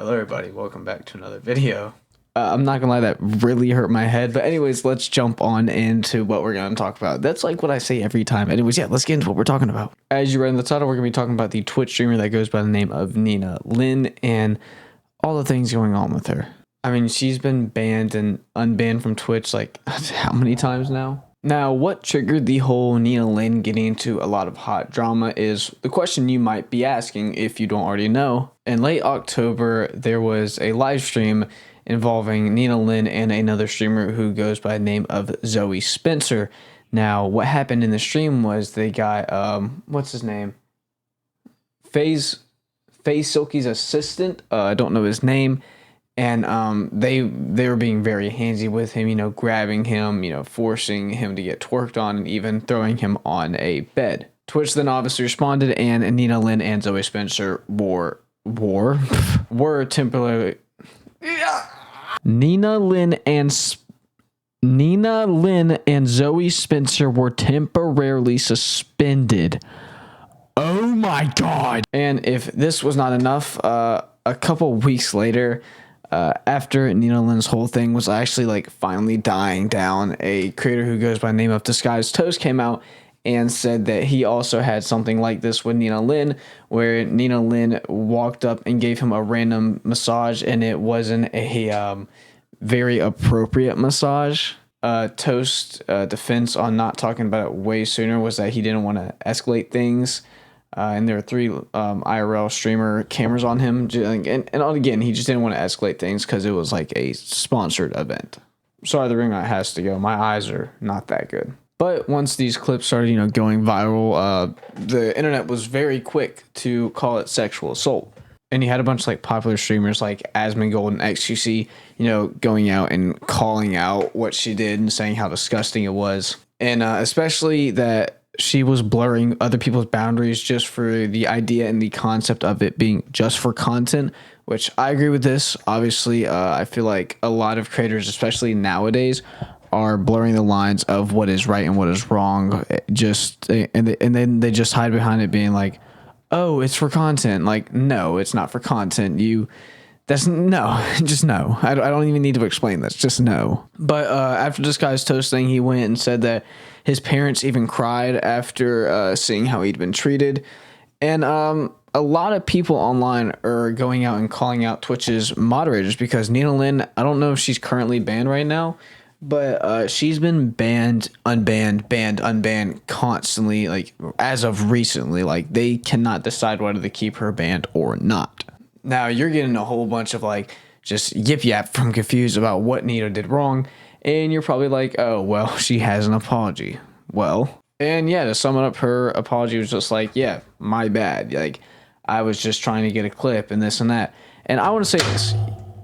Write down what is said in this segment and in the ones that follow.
Hello everybody, welcome back to another video. I'm not gonna lie, that really hurt my head, but anyways, let's jump on into what we're gonna talk about. That's like what I say every time. Anyways, yeah, let's get into what we're talking about. As you read in the title, we're gonna be talking about the Twitch streamer that goes by the name of Nina Lin and all the things going on with her. I mean, she's been banned and unbanned from Twitch like how many times now? Now, what triggered the whole Nina Lin getting into a lot of hot drama is the question you might be asking if you don't already know. In late October, there was a live stream involving Nina Lin and another streamer who goes by the name of Zoe Spencer. Now, what happened in the stream was they got, what's his name? FaZe Silky's assistant. I don't know his name. And they were being very handsy with him, you know, grabbing him, you know, forcing him to get twerked on and even throwing him on a bed. Twitch then obviously responded, and Nina Lin and Zoe Spencer were temporarily Nina Lin and Zoe Spencer were temporarily suspended. Oh my god. And if this was not enough, a couple weeks later, after Nina Lin's whole thing was actually like finally dying down, a creator who goes by the name of Disguised Toast came out and said that he also had something like this with Nina Lin, where Nina Lin walked up and gave him a random massage, and it wasn't a very appropriate massage. Toast's defense on not talking about it way sooner was that he didn't want to escalate things. And there were 3 IRL streamer cameras on him. And again, he just didn't want to escalate things because it was like a sponsored event. Sorry, the ring light has to go. My eyes are not that good. But once these clips started, you know, going viral, the internet was very quick to call it sexual assault. And you had a bunch of like popular streamers like Asmongold and XQC, you know, going out and calling out what she did and saying how disgusting it was. And especially that she was blurring other people's boundaries just for the idea and the concept of it being just for content, which I agree with this. Obviously, I feel like a lot of creators, especially nowadays, are blurring the lines of what is right and what is wrong. And then they just hide behind it being like, oh, it's for content. Like, no, it's not for content. Just no. I don't even need to explain this. Just no. But after Disguised Toast thing, he went and said that his parents even cried after seeing how he'd been treated. And a lot of people online are going out and calling out Twitch's moderators because Nina Lin, I don't know if she's currently banned right now, but she's been banned, unbanned constantly, like as of recently. Like they cannot decide whether to keep her banned or not. Now you're getting a whole bunch of like just yip yap from confused about what Nina did wrong. And you're probably like, oh, well, she has an apology. Well, and yeah, to sum it up, her apology was just like, yeah, my bad. Like, I was just trying to get a clip and this and that. And I want to say this.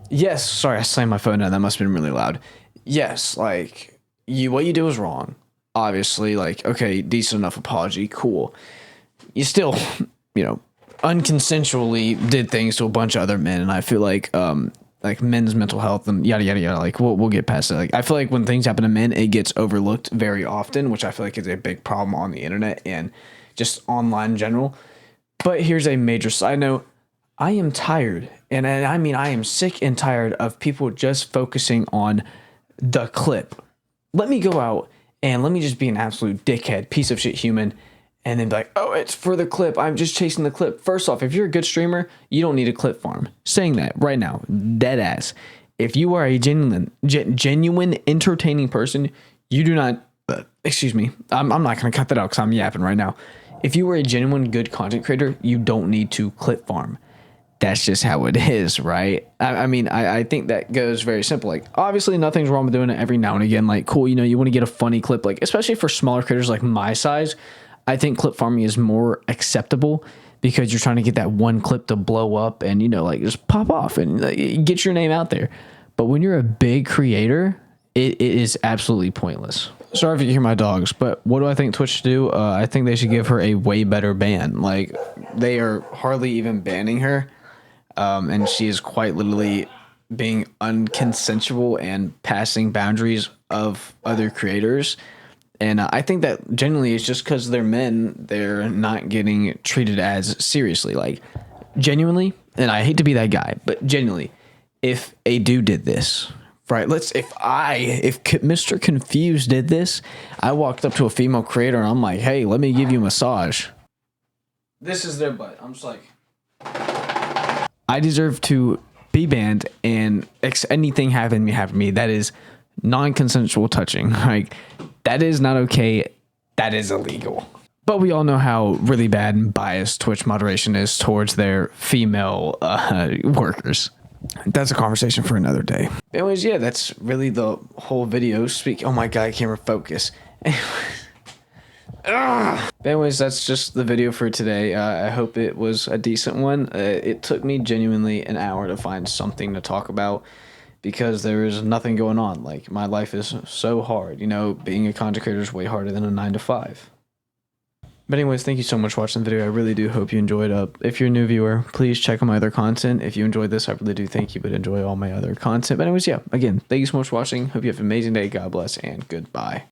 Yes, sorry, I slammed my phone down. That must have been really loud. Yes, like, what you did was wrong. Obviously, like, okay, decent enough apology, cool. You still, you know, unconsensually did things to a bunch of other men, and I feel like men's mental health and yada yada yada, like we'll get past it. Like I feel like when things happen to men, it gets overlooked very often, which I feel like is a big problem on the internet and just online in general. But here's a major side note. I am tired, and I mean I am sick and tired of people just focusing on the clip. Let me go out and let me just be an absolute dickhead, piece of shit human, and then be like, oh, it's for the clip. I'm just chasing the clip. First off, if you're a good streamer, you don't need a clip farm. Saying that right now, dead ass. If you are a genuine entertaining person, you do not, excuse me, I'm not going to cut that out because I'm yapping right now. If you are a genuine good content creator, you don't need to clip farm. That's just how it is, right? I mean, I think that goes very simple. Like, obviously, nothing's wrong with doing it every now and again. Like, cool, you know, you want to get a funny clip, like, especially for smaller creators like my size. I think clip farming is more acceptable because you're trying to get that one clip to blow up and, you know, like just pop off and get your name out there. But when you're a big creator, it is absolutely pointless. Sorry if you hear my dogs, but what do I think Twitch should do? I think they should give her a way better ban. Like they are hardly even banning her. And she is quite literally being unconsensual and passing boundaries of other creators. And I think that generally it's just because they're men, they're not getting treated as seriously. Like, genuinely, and I hate to be that guy, but genuinely, if a dude did this, right? If Mr. Confused did this, I walked up to a female creator and I'm like, hey, let me give you a massage. This is their butt. I'm just like, I deserve to be banned, and anything happen to me that is non-consensual touching. Like, that is not okay. That is illegal. But we all know how really bad and biased Twitch moderation is towards their female workers. That's a conversation for another day. Anyways, yeah, that's really the whole video. Oh my god, I can't focus. Anyways, that's just the video for today. I hope it was a decent one. It took me genuinely an hour to find something to talk about because there is nothing going on. Like, my life is so hard. You know, being a content creator is way harder than a 9-to-5. But anyways, thank you so much for watching the video. I really do hope you enjoyed. If you're a new viewer, please check out my other content. If you enjoyed this, I really do thank you, but enjoy all my other content. But anyways, yeah, again, thank you so much for watching. Hope you have an amazing day. God bless, and goodbye.